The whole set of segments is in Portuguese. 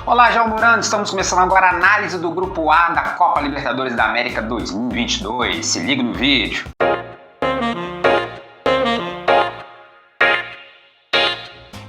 Olá, João Murano, estamos começando agora a análise do Grupo A da Copa Libertadores da América 2022. Se liga no vídeo.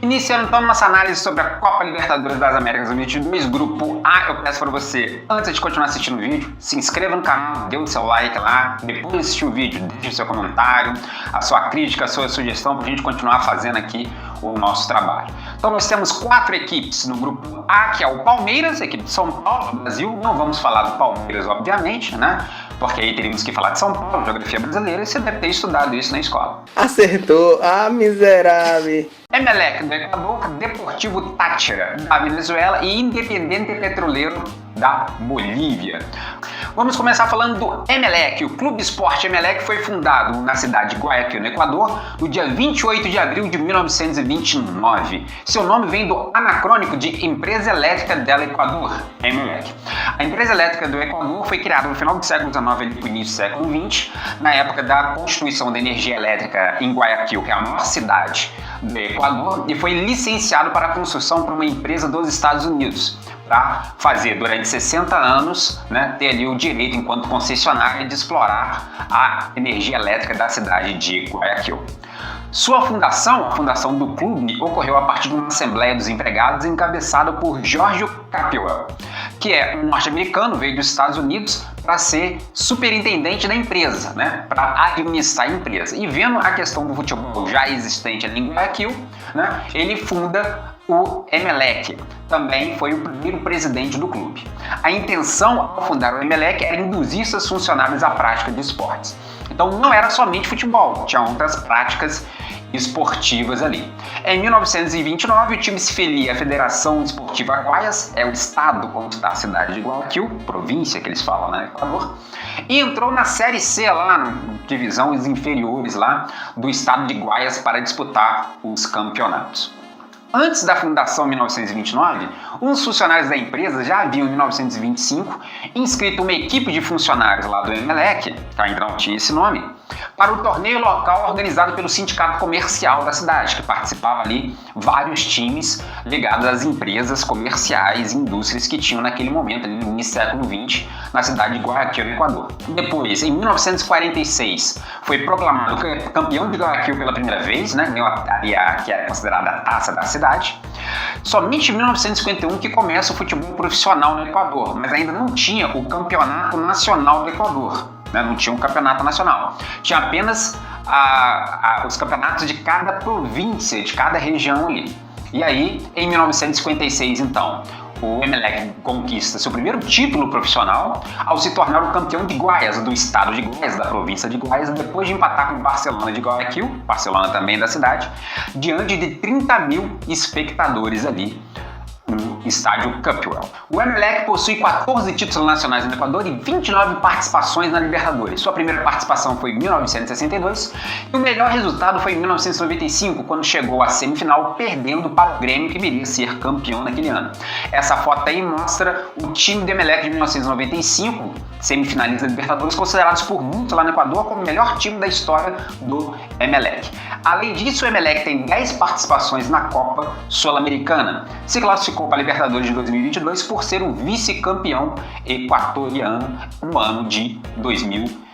Iniciando então nossa análise sobre a Copa Libertadores das Américas 2022, Grupo A, eu peço para você, antes de continuar assistindo o vídeo, se inscreva no canal, dê o seu like lá, depois de assistir o vídeo, deixe o seu comentário, a sua crítica, a sua sugestão para a gente continuar fazendo aqui o nosso trabalho. Então nós temos 4 equipes no Grupo A, que é o Palmeiras, a equipe de São Paulo, do Brasil. Não vamos falar do Palmeiras, obviamente, né? Porque aí teríamos que falar de São Paulo, geografia brasileira, e você deve ter estudado isso na escola. Acertou, miserável. Emelec do Equador, Deportivo Táchira da Venezuela e Independiente Petroleiro da Bolívia. Vamos começar falando do Emelec. O Clube Esporte Emelec foi fundado na cidade de Guayaquil, no Equador, no dia 28 de abril de 1929. Seu nome vem do anacrônico de Empresa Elétrica del Equador, Emelec. A Empresa Elétrica do Equador foi criada no final do século XIX e no início do século XX, na época da constituição da energia elétrica em Guayaquil, que é a maior cidade do Equador, e foi licenciado para a construção por uma empresa dos Estados Unidos, para fazer durante 60 anos, né, ter ali o direito, enquanto concessionária, de explorar a energia elétrica da cidade de Guayaquil. Sua fundação, a fundação do clube, ocorreu a partir de uma assembleia dos empregados encabeçada por George Capwell, que é um norte-americano, veio dos Estados Unidos para ser superintendente da empresa, né, para administrar a empresa. E vendo a questão do futebol já existente ali em Guayaquil, né, ele funda o Emelec. Também foi o primeiro presidente do clube. A intenção ao fundar o Emelec era induzir seus funcionários à prática de esportes. Então não era somente futebol, tinha outras práticas esportivas ali. Em 1929, o time se filia à Federação Esportiva Guayas, é o estado onde está a cidade de Guayaquil, província que eles falam, né, Equador, e entrou na Série C lá, na divisões inferiores lá do estado de Guayas para disputar os campeonatos. Antes da fundação em 1929, uns funcionários da empresa já haviam em 1925 inscrito uma equipe de funcionários lá do Emelec, que ainda não tinha esse nome, para o torneio local organizado pelo sindicato comercial da cidade, que participava ali vários times ligados às empresas comerciais e indústrias que tinham naquele momento, ali no início do século XX, na cidade de Guayaquil, no Equador. Depois, em 1946, foi proclamado campeão de Guayaquil pela primeira vez, né, ganhou que era considerada a taça da cidade. Somente em 1951 que começa o futebol profissional no Equador, mas ainda não tinha o campeonato nacional do Equador, né? Não tinha um campeonato nacional, tinha apenas os campeonatos de cada província, de cada região ali. E aí, em 1956, então, o Emelec conquista seu primeiro título profissional ao se tornar o campeão de Guayas, do estado de Guayas, da província de Guayas, depois de empatar com o Barcelona de Guayaquil, Barcelona também da cidade, diante de 30 mil espectadores ali no estádio Capwell. O Emelec possui 14 títulos nacionais no Equador e 29 participações na Libertadores. Sua primeira participação foi em 1962 e o melhor resultado foi em 1995, quando chegou à semifinal, perdendo para o Grêmio, que viria a ser campeão naquele ano. Essa foto aí mostra o time do Emelec de 1995, semifinalista da Libertadores, considerados por muitos lá no Equador como o melhor time da história do Emelec. Além disso, o Emelec tem 10 participações na Copa Sul-Americana. Se classificou para a Libertadores de 2022 por ser o vice-campeão equatoriano no ano de 2021.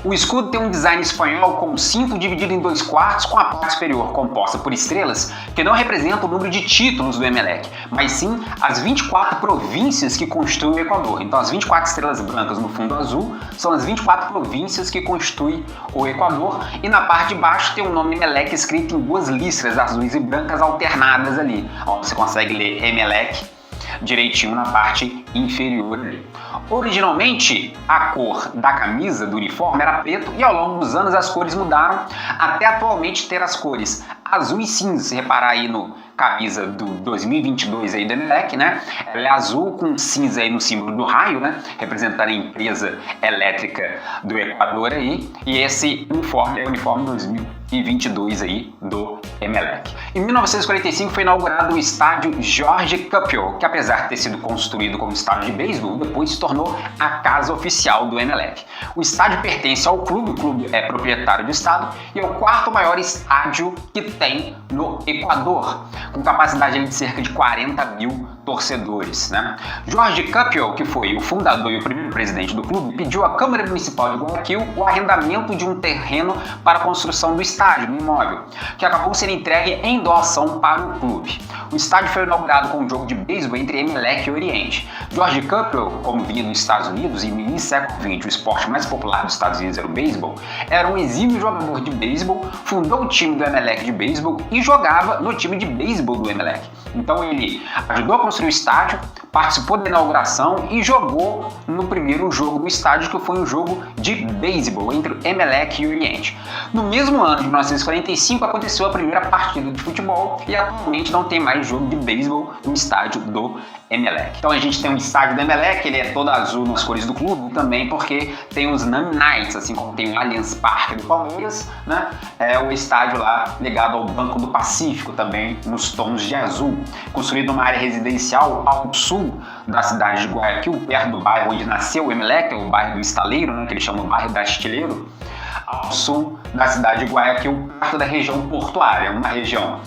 O escudo tem um design espanhol com o cinto dividido em 2 quartos, com a parte superior composta por estrelas que não representam o número de títulos do Emelec, mas sim as 24 províncias que constituem o Equador. Então as 24 estrelas brancas no fundo azul são as 24 províncias que constituem o Equador, e na parte de baixo tem o nome Emelec escrito em 2 listras azuis e brancas alternadas ali, onde você consegue ler Emelec direitinho na parte inferior ali. Originalmente, a cor da camisa do uniforme era preto e ao longo dos anos as cores mudaram até atualmente ter as cores azul e cinza. Se reparar aí no camisa do 2022 aí do Emelec, né? Ela é azul com cinza aí no símbolo do raio, né? Representando a empresa elétrica do Equador aí. E esse uniforme é o uniforme 2022 aí do Emelec. Em 1945 foi inaugurado o estádio George Capwell, que apesar de ter sido construído como estádio de beisebol, depois se tornou a casa oficial do Emelec. O estádio pertence ao clube, o clube é proprietário do estado e é o 4º maior estádio que tem no Equador, com capacidade de cerca de 40 mil torcedores, né? Jorge Capel, que foi o fundador e o primeiro presidente do clube, pediu à Câmara Municipal de Guayaquil o arrendamento de um terreno para a construção do estádio, do imóvel, que acabou sendo entregue em doação para o clube. O estádio foi inaugurado com um jogo de beisebol entre Emelec e Oriente. Jorge Capel, como vinha dos Estados Unidos, e no início do século XX o esporte mais popular dos Estados Unidos era o beisebol, era um exímio jogador de beisebol, fundou o time do Emelec de beisebol e jogava no time de beisebol do Emelec. Então ele ajudou a construir o estádio, participou da inauguração e jogou no primeiro jogo do estádio, que foi um jogo de beisebol entre Emelec e Oriente. No mesmo ano de 1945 aconteceu a primeira partida de futebol e atualmente não tem mais jogo de beisebol no estádio do Emelec. Então a gente tem um estádio do Emelec, ele é todo azul nas cores do clube, também porque tem os Nami Knights, assim como tem o Allianz Parque do Palmeiras, né? É o estádio lá ligado ao Banco do Pacífico, também nos tons de azul. Construído numa área residencial ao sul da cidade de Guayaquil, perto do bairro onde nasceu o Emelec, o bairro do Estaleiro, né? Que eles chamam de bairro da Astilleiro, ao sul da cidade de Guayaquil, perto da região portuária, uma região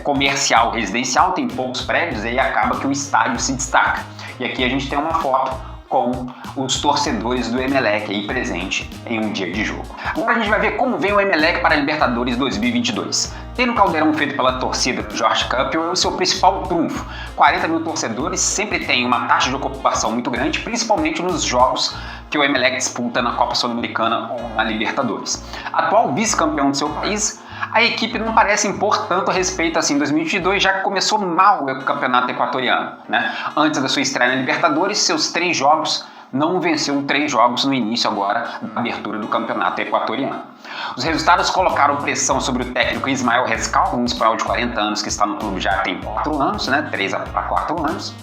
comercial, residencial, tem poucos prédios e aí acaba que o estádio se destaca. E aqui a gente tem uma foto com os torcedores do Emelec aí presente em um dia de jogo. Agora a gente vai ver como vem o Emelec para a Libertadores 2022. Ter no caldeirão feito pela torcida do Jorge Capel é o seu principal trunfo. 40 mil torcedores sempre tem uma taxa de ocupação muito grande, principalmente nos jogos que o Emelec disputa na Copa Sul-Americana ou na Libertadores. Atual vice-campeão do seu país, a equipe não parece impor tanto respeito assim em 2022, já que começou mal o campeonato equatoriano, né? Antes da sua estreia na Libertadores, seus 3 jogos não venceu 3 jogos no início agora da abertura do campeonato equatoriano. Os resultados colocaram pressão sobre o técnico Ismael Rescalvo, um espanhol de 40 anos que está no clube já tem 4 anos, né? 3 a 4 anos.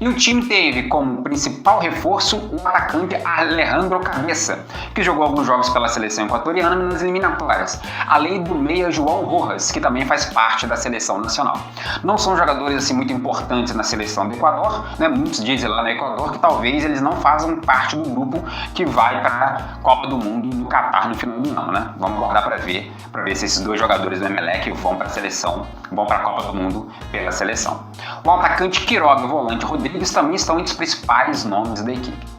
E o time teve como principal reforço o atacante Alejandro Cabeça, que jogou alguns jogos pela seleção equatoriana nas eliminatórias, além do meia João Rojas, que também faz parte da seleção nacional. Não são jogadores assim muito importantes na seleção do Equador, né? Muitos dizem lá no Equador que talvez eles não façam parte do grupo que vai para a Copa do Mundo do Catar no final do ano, né? Vamos guardar para ver se esses 2 jogadores do Emelec vão para a seleção, vão para a Copa do Mundo pela seleção. O atacante Quiroga e o volante Rodrigues também estão entre os principais nomes da equipe.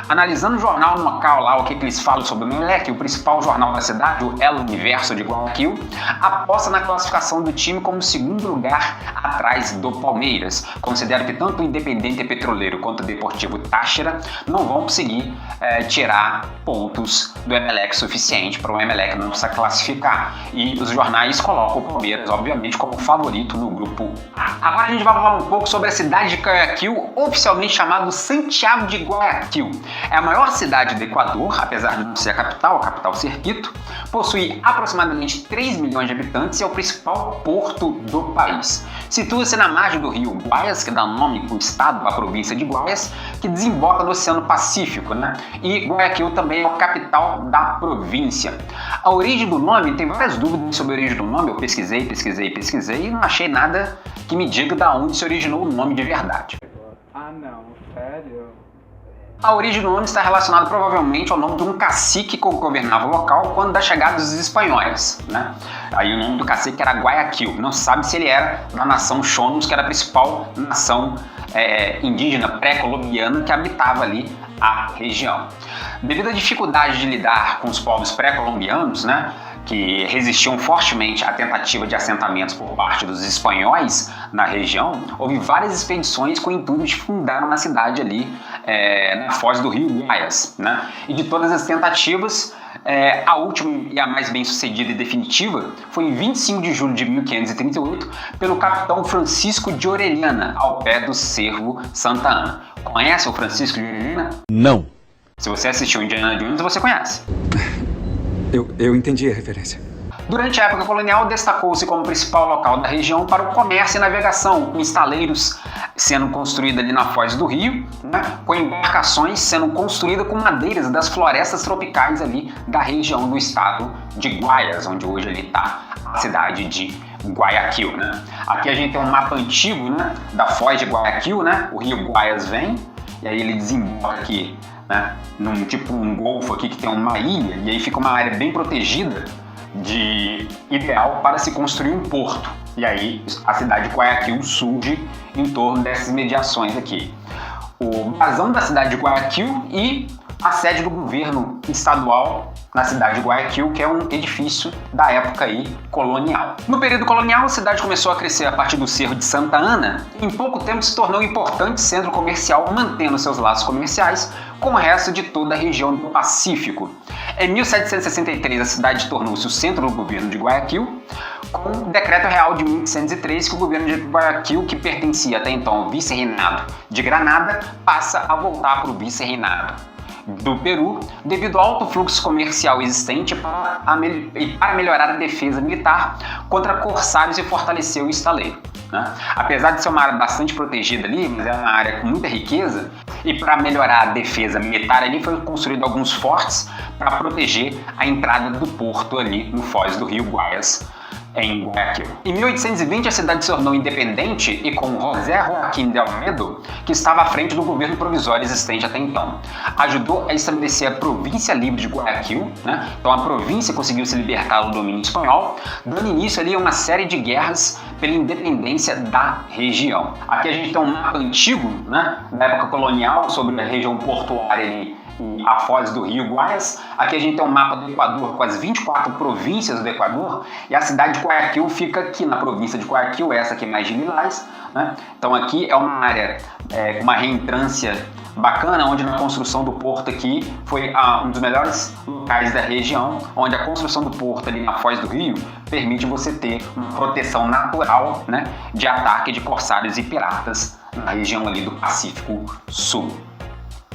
Analisando o jornal local lá, o que eles falam sobre o Emelec, o principal jornal da cidade, o El Universo de Guayaquil, aposta na classificação do time como segundo lugar atrás do Palmeiras. Considera que tanto o Independiente Petroleiro quanto o Deportivo Táchira não vão conseguir tirar pontos do Emelec suficiente para o Emelec não se classificar. E os jornais colocam o Palmeiras, obviamente, como favorito no grupo A. Agora a gente vai falar um pouco sobre a cidade de Guayaquil, oficialmente chamado Santiago de Guayaquil. É a maior cidade do Equador, apesar de não ser a capital ser Quito, possui aproximadamente 3 milhões de habitantes e é o principal porto do país. Situa-se na margem do rio Guayas, que dá nome para o estado, a província de Guayas, que desemboca no Oceano Pacífico, né? E Guayaquil também é a capital da província. A origem do nome, tem várias dúvidas sobre a origem do nome, eu pesquisei e não achei nada que me diga de onde se originou o nome de verdade. Ah não, sério? A origem do nome está relacionada provavelmente ao nome de um cacique que governava o local quando da chegada dos espanhóis, né? Aí o nome do cacique era Guayaquil. Não se sabe se ele era da nação Chonos, que era a principal nação indígena pré-colombiana que habitava ali a região. Devido à dificuldade de lidar com os povos pré-colombianos, né, que resistiam fortemente à tentativa de assentamentos por parte dos espanhóis na região, houve várias expedições com o intuito de fundar uma cidade ali na foz do rio Guayas, né? E de todas as tentativas, a última e a mais bem sucedida e definitiva foi em 25 de julho de 1538 pelo capitão Francisco de Orellana, ao pé do Cerro Santa Ana. Conhece o Francisco de Orellana? Não. Se você assistiu Indiana Jones, você conhece. Eu entendi a referência. Durante a época colonial, destacou-se como principal local da região para o comércio e navegação, com estaleiros sendo construídos ali na foz do rio, né, com embarcações sendo construídas com madeiras das florestas tropicais ali da região do estado de Guayas, onde hoje ali está a cidade de Guayaquil, né? Aqui a gente tem um mapa antigo, né, da foz de Guayaquil, né? O rio Guayas vem e aí ele desemboca aqui, né, num tipo um golfo aqui que tem uma ilha, e aí fica uma área bem protegida ideal para se construir um porto. E aí a cidade de Guayaquil surge em torno dessas mediações aqui. O brasão da cidade de Guayaquil e a sede do governo estadual na cidade de Guayaquil, que é um edifício da época aí colonial. No período colonial, a cidade começou a crescer a partir do Cerro de Santa Ana e em pouco tempo se tornou um importante centro comercial, mantendo seus laços comerciais com o resto de toda a região do Pacífico. Em 1763, a cidade tornou-se o centro do governo de Guayaquil, com o Decreto Real de 1803, que o governo de Guayaquil, que pertencia até então ao vice-reinado de Granada, passa a voltar para o vice-reinado do Peru, devido ao alto fluxo comercial existente para melhorar a defesa militar contra corsários e fortalecer o estaleiro. Né? Apesar de ser uma área bastante protegida ali, mas é uma área com muita riqueza, e para melhorar a defesa militar ali foi construído alguns fortes para proteger a entrada do porto ali no foz do rio Guayas, em Guayaquil. Em 1820, a cidade se tornou independente e com José Joaquim de Almedo, que estava à frente do governo provisório existente até então. Ajudou a estabelecer a província livre de Guayaquil, né? Então a província conseguiu se libertar do domínio espanhol, dando início ali a uma série de guerras pela independência da região. Aqui a gente tem um mapa antigo, né, da época colonial, sobre a região portuária ali, a foz do rio Guayas. Aqui a gente tem um mapa do Equador com as 24 províncias do Equador, e a cidade de Guayaquil fica aqui na província de Guayaquil, essa aqui é mais de Lilás, né? Então aqui é uma área, uma reentrância bacana, onde na construção do porto aqui foi um dos melhores locais da região, onde a construção do porto ali na foz do rio permite você ter uma proteção natural, né, de ataque de corsários e piratas na região ali do Pacífico Sul.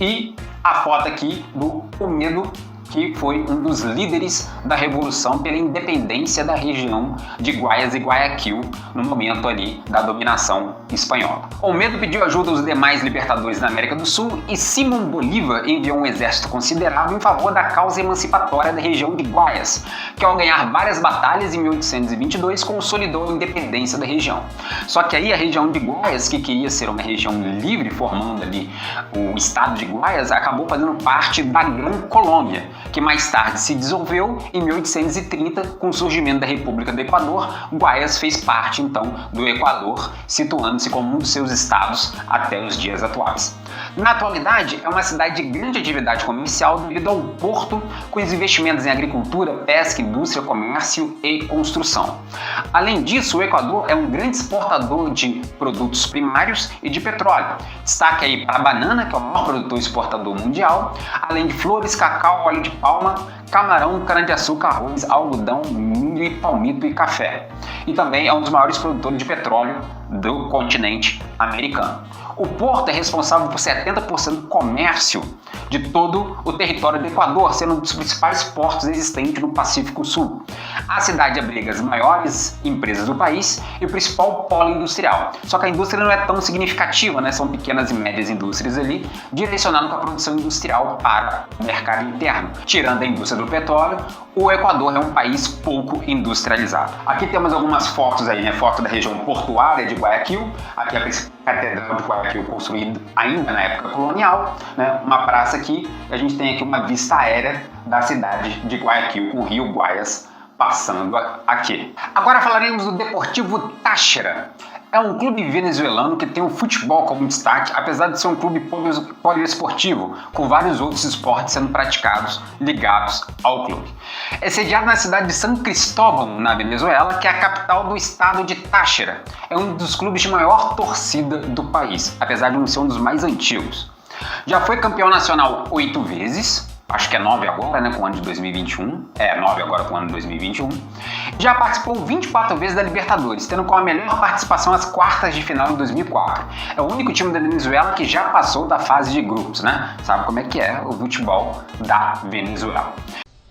E a foto aqui do Olmedo, que foi um dos líderes da revolução pela independência da região de Guayas e Guayaquil no momento ali da dominação espanhola. Olmedo pediu ajuda aos demais libertadores da América do Sul e Simão Bolívar enviou um exército considerável em favor da causa emancipatória da região de Guayas, que ao ganhar várias batalhas em 1822 consolidou a independência da região. Só que aí a região de Guayas, que queria ser uma região livre, formando ali o estado de Guayas, acabou fazendo parte da Gran Colômbia, que mais tarde se dissolveu em 1830 com o surgimento da República do Equador. Guayas fez parte então do Equador, situando-se como um dos seus estados até os dias atuais. Na atualidade, é uma cidade de grande atividade comercial devido ao porto, com os investimentos em agricultura, pesca, indústria, comércio e construção. Além disso, o Equador é um grande exportador de produtos primários e de petróleo. Destaque aí para a banana, que é o maior produtor exportador mundial, além de flores, cacau, óleo de palma, camarão, cana-de-açúcar, arroz, algodão, milho, palmito e café. E também é um dos maiores produtores de petróleo do continente americano. O porto é responsável por 70% do comércio de todo o território do Equador, sendo um dos principais portos existentes no Pacífico Sul. A cidade abriga as maiores empresas do país e o principal polo industrial. Só que a indústria não é tão significativa, né? São pequenas e médias indústrias ali, direcionando com a produção industrial para o mercado interno. Tirando a indústria do petróleo, o Equador é um país pouco industrializado. Aqui temos algumas fotos aí, né? Foto da região portuária de Guayaquil. Aqui a Catedral de Guayaquil, construída ainda na época colonial, né? Uma praça aqui, a gente tem aqui uma vista aérea da cidade de Guayaquil, com o rio Guayas passando aqui. Agora falaremos do Deportivo Táchira. É um clube venezuelano que tem o futebol como destaque, apesar de ser um clube poliesportivo, com vários outros esportes sendo praticados ligados ao clube. É sediado na cidade de San Cristóbal, na Venezuela, que é a capital do estado de Táchira. É um dos clubes de maior torcida do país, apesar de não ser um dos mais antigos. Já foi campeão nacional 8 vezes, acho que é 9 agora, né, com o ano de 2021. 9 agora com o ano de 2021. Já participou 24 vezes da Libertadores, tendo como a melhor participação as quartas de final em 2004. É o único time da Venezuela que já passou da fase de grupos, né? Sabe como é que é o futebol da Venezuela.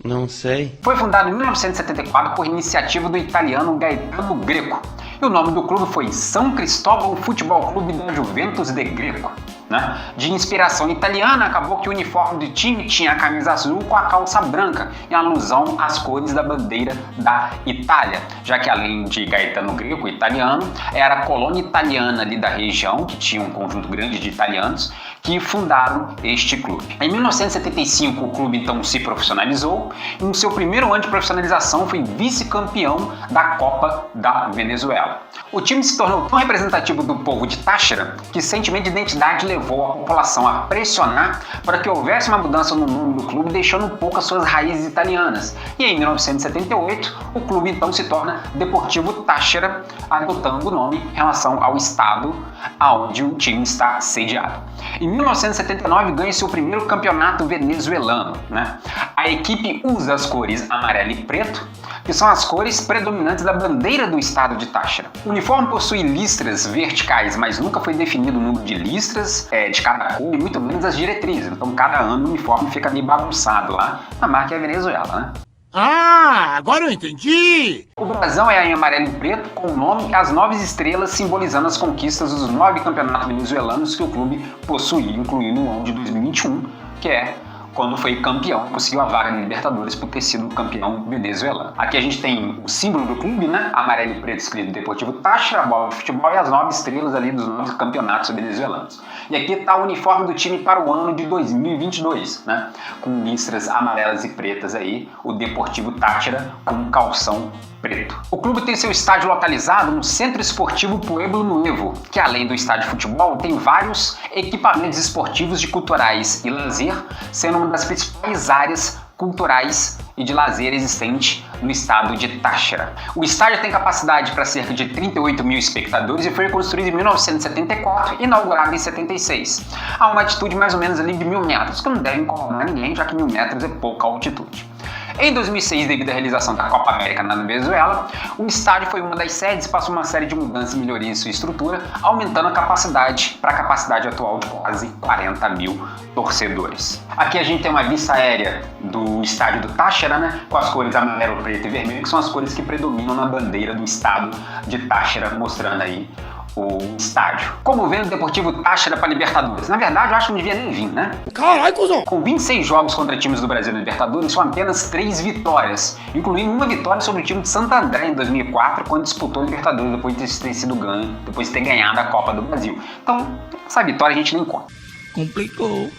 Não sei. Foi fundado em 1974 por iniciativa do italiano Gaetano Greco. E o nome do clube foi São Cristóbal Futebol Clube da Juventus de Greco. né? De inspiração italiana, acabou que o uniforme do time tinha a camisa azul com a calça branca, em alusão às cores da bandeira da Itália, já que além de Gaetano Greco, italiano, era a colônia italiana ali da região, que tinha um conjunto grande de italianos, que fundaram este clube. Em 1975 o clube então se profissionalizou e no seu primeiro ano de profissionalização foi vice-campeão da Copa da Venezuela. O time se tornou tão representativo do povo de Táchira que esse sentimento de identidade levou a população a pressionar para que houvesse uma mudança no nome do clube, deixando um pouco as suas raízes italianas. E em 1978 o clube então se torna Deportivo Táchira, adotando o nome em relação ao estado aonde o time está sediado. Em 1979 ganha seu primeiro campeonato venezuelano, né? A equipe usa as cores amarelo e preto, que são as cores predominantes da bandeira do estado de Táchira. O uniforme possui listras verticais, mas nunca foi definido o número de listras de cada cor e muito menos as diretrizes. Então cada ano o uniforme fica meio bagunçado lá na marca Venezuela, né? Ah, agora eu entendi! O brasão é em amarelo e preto, com o nome e as 9 estrelas simbolizando as conquistas dos 9 campeonatos venezuelanos que o clube possuía, incluindo o ano de 2021, que é quando foi campeão, conseguiu a vaga na Libertadores por ter sido campeão venezuelano. Aqui a gente tem o símbolo do clube, né? Amarelo e preto escrito Deportivo Táchira, a bola de futebol e as 9 estrelas ali dos 9 campeonatos venezuelanos. E aqui está o uniforme do time para o ano de 2022, né? Com listras amarelas e pretas aí, o Deportivo Táchira com um calção preto. O clube tem seu estádio localizado no Centro Esportivo Pueblo Nuevo, que além do estádio de futebol tem vários equipamentos esportivos e culturais e lazer, sendo uma das principais áreas culturais e de lazer existente no estado de Táchira. O estádio tem capacidade para cerca de 38 mil espectadores e foi construído em 1974 e inaugurado em 76. A uma altitude mais ou menos ali de 1.000 metros, que não deve incomodar ninguém, já que 1.000 metros é pouca altitude. Em 2006, devido à realização da Copa América na Venezuela, o estádio foi uma das sedes e passou uma série de mudanças e melhorias em sua estrutura, aumentando a capacidade para a capacidade atual de quase 40 mil torcedores. Aqui a gente tem uma vista aérea do estádio do Táchira, né, com as cores amarelo, preto e vermelho, que são as cores que predominam na bandeira do estado de Táchira, mostrando aí o estádio. Como vem o Deportivo Táchira para Libertadores? Na verdade, eu acho que não devia nem vir, né? Caralho, cuzão! Com 26 jogos contra times do Brasil na Libertadores, são apenas 3 vitórias, incluindo uma vitória sobre o time de Santo André em 2004, quando disputou a Libertadores depois de ter sido ganho, depois de ter ganhado a Copa do Brasil. Então, essa vitória a gente nem conta. Complicou.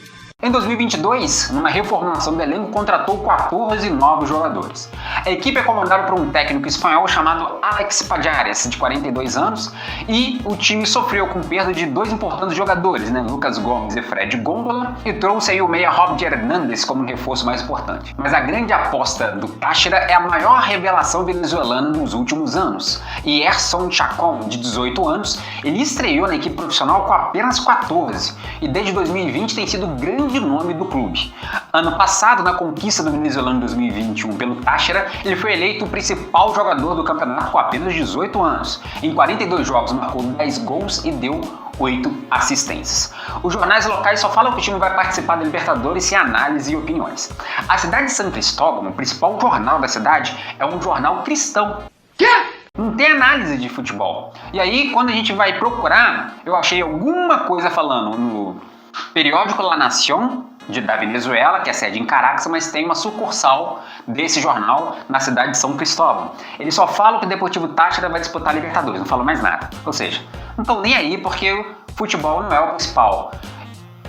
Em 2022, numa reformulação do elenco, contratou 14 novos jogadores. A equipe é comandada por um técnico espanhol chamado Alex Pajares, de 42 anos, e o time sofreu com perda de 2 importantes jogadores, né, Lucas Gomes e Fred Gôndola, e trouxe aí o meia Rob Hernandes como um reforço mais importante. Mas a grande aposta do Táchira é a maior revelação venezuelana nos últimos anos. E Erson Chacon, de 18 anos, ele estreou na equipe profissional com apenas 14, e desde 2020 tem sido grande nome do clube. Ano passado, na conquista do venezuelano 2021 pelo Táchira, ele foi eleito o principal jogador do campeonato com apenas 18 anos. Em 42 jogos marcou 10 gols e deu 8 assistências. Os jornais locais só falam que o time vai participar da Libertadores sem análise e opiniões. A cidade de San Cristóbal, o principal jornal da cidade, é um jornal cristão. Não tem análise de futebol. E aí, quando a gente vai procurar, eu achei alguma coisa falando no periódico La Nación, da Venezuela, que é sede em Caracas, mas tem uma sucursal desse jornal na cidade de São Cristóvão. Eles só falam que o Deportivo Táchira vai disputar a Libertadores, não falam mais nada. Ou seja, não estão nem aí porque o futebol não é o principal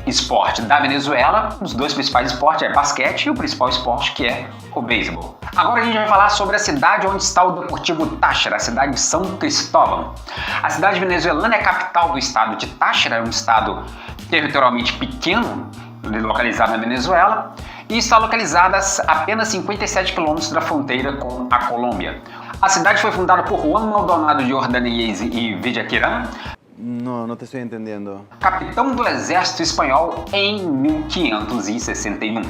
esporte da Venezuela. Os dois principais esportes é basquete e o principal esporte que é o beisebol. Agora a gente vai falar sobre a cidade onde está o Deportivo Táchira, a cidade de São Cristóvão. A cidade venezuelana é a capital do estado de Táchira, é um estado territorialmente pequeno, localizado na Venezuela, e está localizada a apenas 57 quilômetros da fronteira com a Colômbia. A cidade foi fundada por Juan Maldonado de Ordóñez e Villaquirán, No te estoy entendiendo. capitão do exército espanhol em 1561.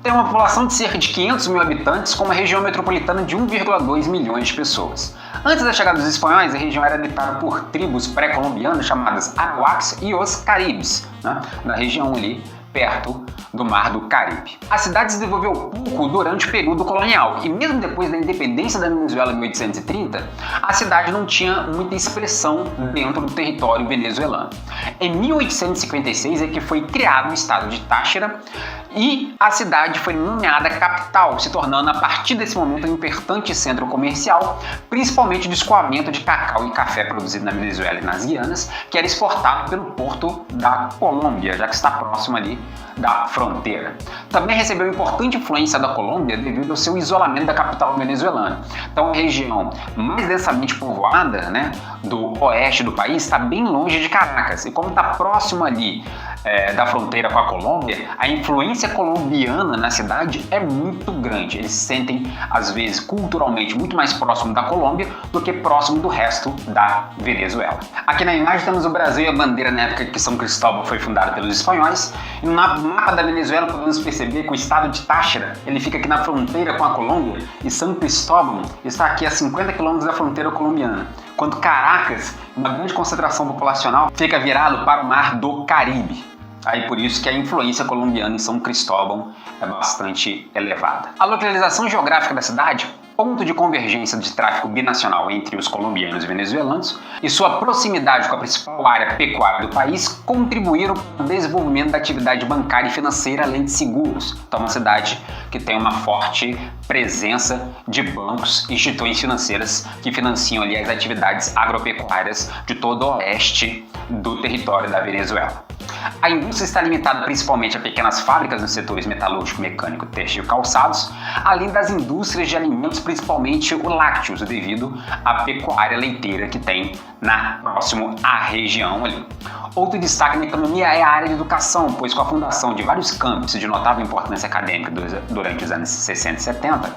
Tem uma população de cerca de 500 mil habitantes, com uma região metropolitana de 1,2 milhões de pessoas. Antes da chegada dos espanhóis, a região era habitada por tribos pré-colombianas chamadas Arawaks e os Caribes, né, na região ali perto do Mar do Caribe. A cidade se desenvolveu pouco durante o período colonial e mesmo depois da independência da Venezuela em 1830, a cidade não tinha muita expressão dentro do território venezuelano. Em 1856 é que foi criado o estado de Táchira e a cidade foi nomeada capital, se tornando a partir desse momento um importante centro comercial, principalmente de escoamento de cacau e café produzido na Venezuela e nas Guianas, que era exportado pelo porto da Colômbia, já que está próximo ali da fronteira. Também recebeu importante influência da Colômbia devido ao seu isolamento da capital venezuelana. Então a região mais densamente povoada, né, do oeste do país está bem longe de Caracas e como está próximo ali da fronteira com a Colômbia, a influência colombiana na cidade é muito grande. Eles se sentem, às vezes, culturalmente muito mais próximo da Colômbia do que próximo do resto da Venezuela. Aqui na imagem temos o Brasil e a bandeira na época que São Cristóvão foi fundado pelos espanhóis. E no mapa da Venezuela podemos perceber que o estado de Táchira ele fica aqui na fronteira com a Colômbia e São Cristóvão está aqui a 50 quilômetros da fronteira colombiana, enquanto Caracas, uma grande concentração populacional, fica virado para o Mar do Caribe. Aí por isso que a influência colombiana em São Cristóvão é bastante elevada. A localização geográfica da cidade, ponto de convergência de tráfego binacional entre os colombianos e venezuelanos, e sua proximidade com a principal área pecuária do país contribuíram para o desenvolvimento da atividade bancária e financeira, além de seguros. Então é uma cidade que tem uma forte presença de bancos e instituições financeiras que financiam ali as atividades agropecuárias de todo o oeste do território da Venezuela. A indústria está limitada principalmente a pequenas fábricas nos setores metalúrgico, mecânico, têxtil e calçados, além das indústrias de alimentos, principalmente o lácteos, devido à pecuária leiteira que tem próximo à região ali. Outro destaque na economia é a área de educação, pois com a fundação de vários campos de notável importância acadêmica durante os anos 60 e 70,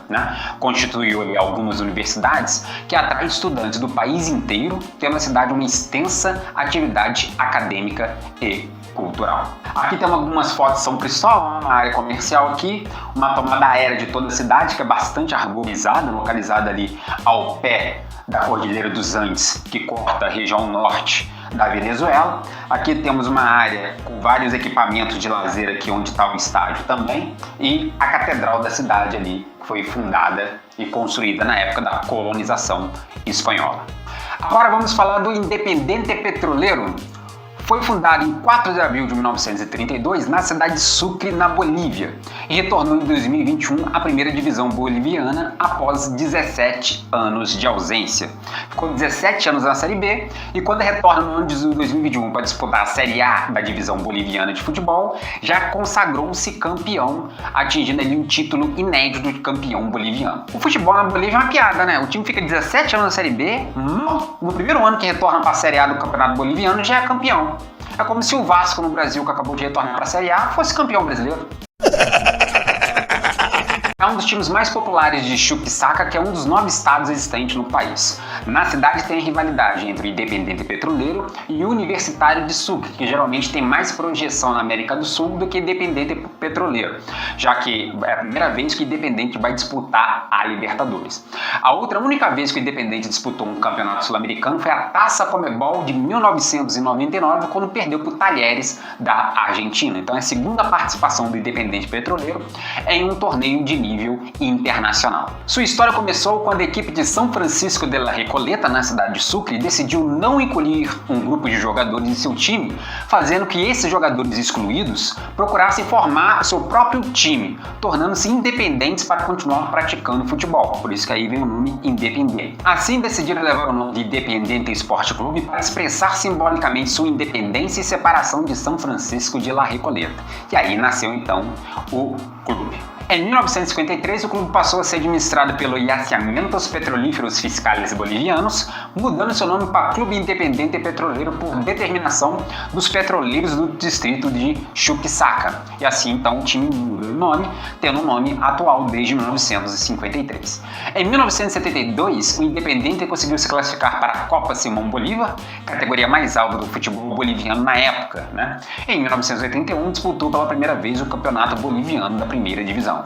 constituiu ali algumas universidades que atraem estudantes do país inteiro, tendo na cidade uma extensa atividade acadêmica e cultural. Aqui temos algumas fotos de São Cristóvão, uma área comercial aqui, uma tomada aérea de toda a cidade que é bastante arborizada, localizada ali ao pé da Cordilheira dos Andes, que corta a região norte da Venezuela. Aqui temos uma área com vários equipamentos de lazer aqui onde está o estádio também e a catedral da cidade ali, que foi fundada e construída na época da colonização espanhola. Agora vamos falar do Independiente Petrolero. Foi fundado em 4 de abril de 1932 na cidade de Sucre, na Bolívia, e retornou em 2021 à primeira divisão boliviana após 17 anos de ausência. Ficou 17 anos na Série B e quando retorna no ano de 2021 para disputar a Série A da divisão boliviana de futebol, já consagrou-se campeão, atingindo ali um título inédito de campeão boliviano. O futebol na Bolívia é uma piada, né? O time fica 17 anos na Série B, no primeiro ano que retorna para a Série A do Campeonato Boliviano já é campeão. É como se o Vasco no Brasil, que acabou de retornar para a Série A, fosse campeão brasileiro. É um dos times mais populares de Chuquisaca, que é um dos 9 estados existentes no país. Na cidade tem a rivalidade entre o Independiente Petrolero e o Universitário de Sucre, que geralmente tem mais projeção na América do Sul do que o Independiente Petrolero, já que é a primeira vez que o Independiente vai disputar a Libertadores. A única vez que o Independiente disputou um campeonato sul-americano foi a Taça Comebol de 1999, quando perdeu para o Talheres da Argentina. Então é a segunda participação do Independiente Petrolero em um torneio de nível internacional. Sua história começou quando a equipe de São Francisco de la Recoleta, na cidade de Sucre, decidiu não incluir um grupo de jogadores em seu time, fazendo que esses jogadores excluídos procurassem formar seu próprio time, tornando-se independentes para continuar praticando futebol. Por isso que aí vem o nome Independiente. Assim decidiram levar o nome de Independiente Esporte Clube para expressar simbolicamente sua independência e separação de São Francisco de la Recoleta. E aí nasceu então o clube. Em 1953, o clube passou a ser administrado pelo Yacimientos Petrolíferos Fiscales Bolivianos, mudando seu nome para Clube Independiente Petrolero por determinação dos petroleiros do distrito de Chuquisaca. E assim, então, o time mudou o nome, tendo o nome atual desde 1953. Em 1972, o Independiente conseguiu se classificar para a Copa Simão Bolívar, categoria mais alta do futebol boliviano na época. Em 1981, disputou pela primeira vez o Campeonato Boliviano da Primeira Divisão.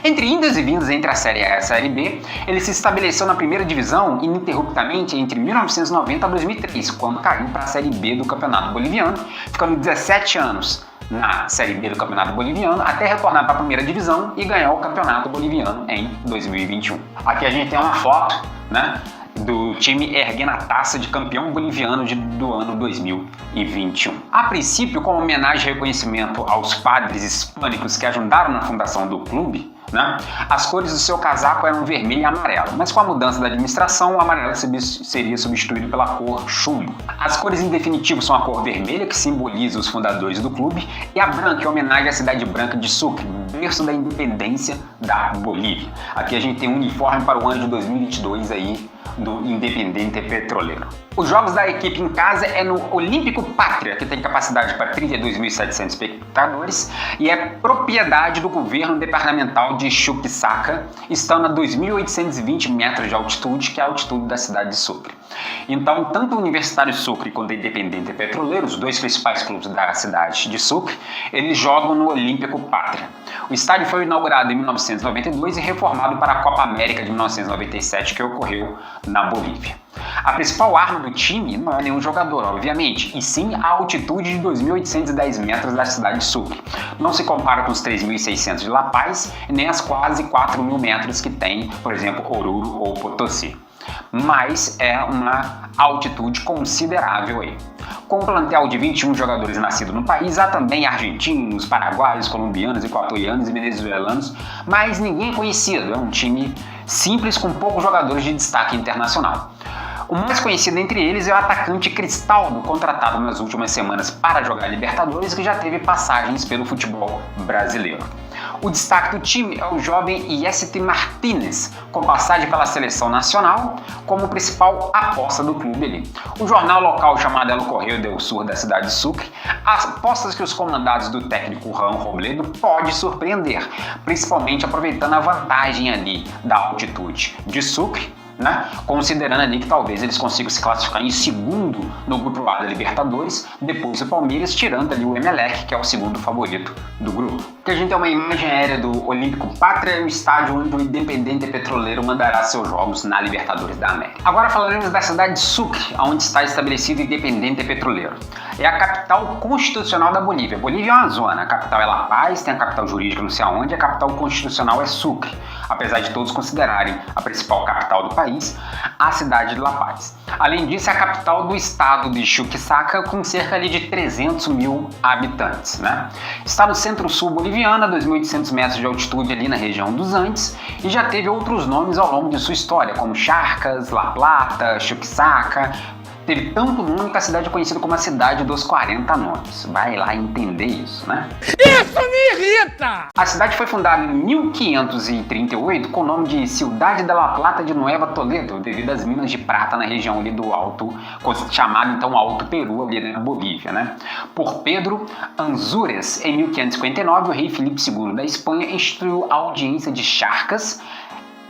Entre indas e vindas entre a Série A e a Série B, ele se estabeleceu na primeira divisão ininterruptamente entre 1990 a 2003, quando caiu para a Série B do Campeonato Boliviano, ficando 17 anos na Série B do Campeonato Boliviano até retornar para a primeira divisão e ganhar o Campeonato Boliviano em 2021. Aqui a gente tem uma foto, né, do time erguendo a taça de campeão boliviano do ano 2021. A princípio, como homenagem e reconhecimento aos padres hispânicos que ajudaram na fundação do clube, né, as cores do seu casaco eram vermelho e amarelo, mas com a mudança da administração, o amarelo seria substituído pela cor chumbo. As cores em definitivo são a cor vermelha, que simboliza os fundadores do clube, e a branca, em homenagem à cidade branca de Sucre, berço da independência da Bolívia. Aqui a gente tem um uniforme para o ano de 2022 aí, do Independiente Petroleiro. Os jogos da equipe em casa é no Olímpico Pátria, que tem capacidade para 32.700 espectadores e é propriedade do governo departamental de Chuquisaca, estando a 2.820 metros de altitude, que é a altitude da cidade de Sucre. Então, tanto o Universitário Sucre quanto o Independiente Petroleiro, os dois principais clubes da cidade de Sucre, eles jogam no Olímpico Pátria. O estádio foi inaugurado em 1992 e reformado para a Copa América de 1997, que ocorreu na Bolívia. A principal arma do time não é nenhum jogador, obviamente, e sim a altitude de 2.810 metros da cidade de Sucre. Não se compara com os 3.600 de La Paz e nem as quase 4.000 metros que tem, por exemplo, Oruro ou Potosí. Mas é uma altitude considerável aí. Com um plantel de 21 jogadores nascidos no país, há também argentinos, paraguaios, colombianos, equatorianos e venezuelanos, mas ninguém é conhecido, é um time simples com poucos jogadores de destaque internacional. O mais conhecido entre eles é o atacante Cristaldo, contratado nas últimas semanas para jogar Libertadores, que já teve passagens pelo futebol brasileiro. O destaque do time é o jovem Yesty Martínez, com passagem pela seleção nacional, como principal aposta do clube ali. O jornal local chamado El Correo del Sur da cidade de Sucre aposta que os comandados do técnico Juan Robledo pode surpreender, principalmente aproveitando a vantagem ali da altitude de Sucre, né? Considerando ali que talvez eles consigam se classificar em segundo no grupo A da Libertadores, depois o Palmeiras, tirando ali o Emelec, que é o segundo favorito do grupo. Aqui a gente tem uma imagem aérea do Olímpico Pátria, o estádio onde o Independiente Petroleiro mandará seus jogos na Libertadores da América. Agora falaremos da cidade de Sucre, onde está estabelecido o Independiente Petroleiro. É a capital constitucional da Bolívia. Bolívia é uma zona, a capital é La Paz, tem a capital jurídica não sei aonde, a capital constitucional é Sucre, apesar de todos considerarem a principal capital do país a cidade de La Paz. Além disso, é a capital do estado de Chuquisaca, com cerca ali de 300 mil habitantes, né? Está no centro-sul boliviano, a 2.800 metros de altitude ali na região dos Andes, e já teve outros nomes ao longo de sua história, como Charcas, La Plata, Chuquisaca. Teve tanto nome que a cidade é conhecida como a cidade dos 40 nomes. Vai lá entender isso, né? Isso me irrita! A cidade foi fundada em 1538 com o nome de Ciudad de La Plata de Nueva Toledo, devido às minas de prata na região ali do Alto, chamado então Alto Peru, ali na Bolívia, né? Por Pedro Anzúrez, em 1559, o rei Filipe II da Espanha instituiu a audiência de Charcas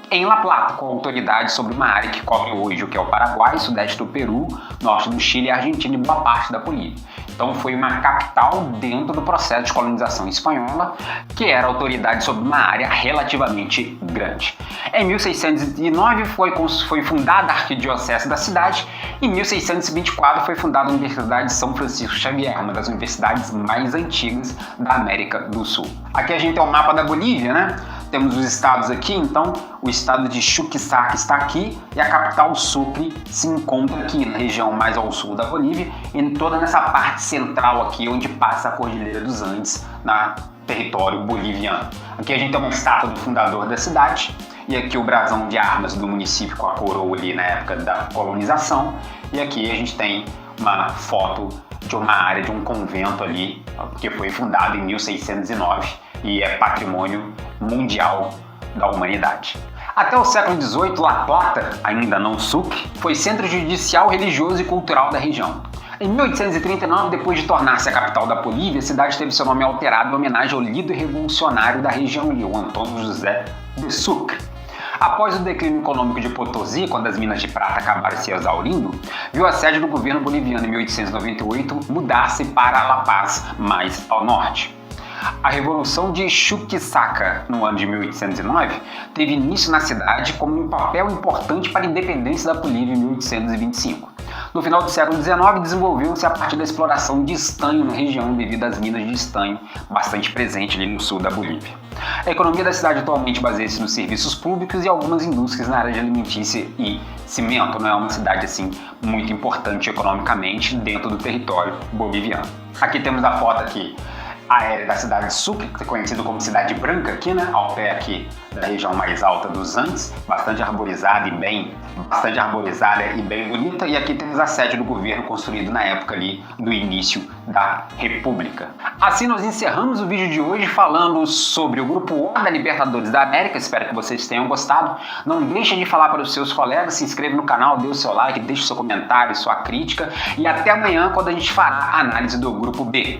em La Plata, com autoridade sobre uma área que cobre hoje o que é o Paraguai, sudeste do Peru, norte do Chile, Argentina e boa parte da Bolívia. Então foi uma capital dentro do processo de colonização espanhola, que era autoridade sobre uma área relativamente grande. Em 1609 foi fundada a arquidiocese da cidade, e em 1624 foi fundada a Universidade de São Francisco Xavier, uma das universidades mais antigas da América do Sul. Aqui a gente tem o mapa da Bolívia, né? Temos os estados aqui, então o estado de Chuquisaca está aqui e a capital Sucre se encontra aqui na região mais ao sul da Bolívia, e toda nessa parte central aqui onde passa a Cordilheira dos Andes, na território boliviano. Aqui a gente tem uma estátua do fundador da cidade e aqui o brasão de armas do município com a coroa ali na época da colonização, e aqui a gente tem uma foto de uma área de um convento ali que foi fundado em 1609 e é patrimônio mundial da humanidade. Até o século XVIII, La Plata, ainda não Sucre, foi centro judicial, religioso e cultural da região. Em 1839, depois de tornar-se a capital da Bolívia, a cidade teve seu nome alterado em homenagem ao líder revolucionário da região, o Antônio José de Sucre. Após o declínio econômico de Potosí, quando as minas de prata acabaram se exaurindo, viu a sede do governo boliviano em 1898 mudar-se para La Paz, mais ao norte. A Revolução de Chuquisaca, no ano de 1809, teve início na cidade como um papel importante para a independência da Bolívia em 1825. No final do século XIX, desenvolveu-se a partir da exploração de estanho na região devido às minas de estanho bastante presentes ali no sul da Bolívia. A economia da cidade atualmente baseia-se nos serviços públicos e algumas indústrias na área de alimentícia e cimento. Não é uma cidade assim muito importante economicamente dentro do território boliviano. Aqui temos a foto aqui aérea da cidade de Sucre, que é conhecida como Cidade Branca aqui, né, ao pé aqui da região mais alta dos Andes, bastante arborizada e bem bonita. E aqui temos a sede do governo construído na época ali do início da República. Assim nós encerramos o vídeo de hoje falando sobre o Grupo O da Libertadores da América. Espero que vocês tenham gostado. Não deixe de falar para os seus colegas, se inscreva no canal, dê o seu like, deixe o seu comentário, sua crítica e até amanhã quando a gente fará a análise do Grupo B.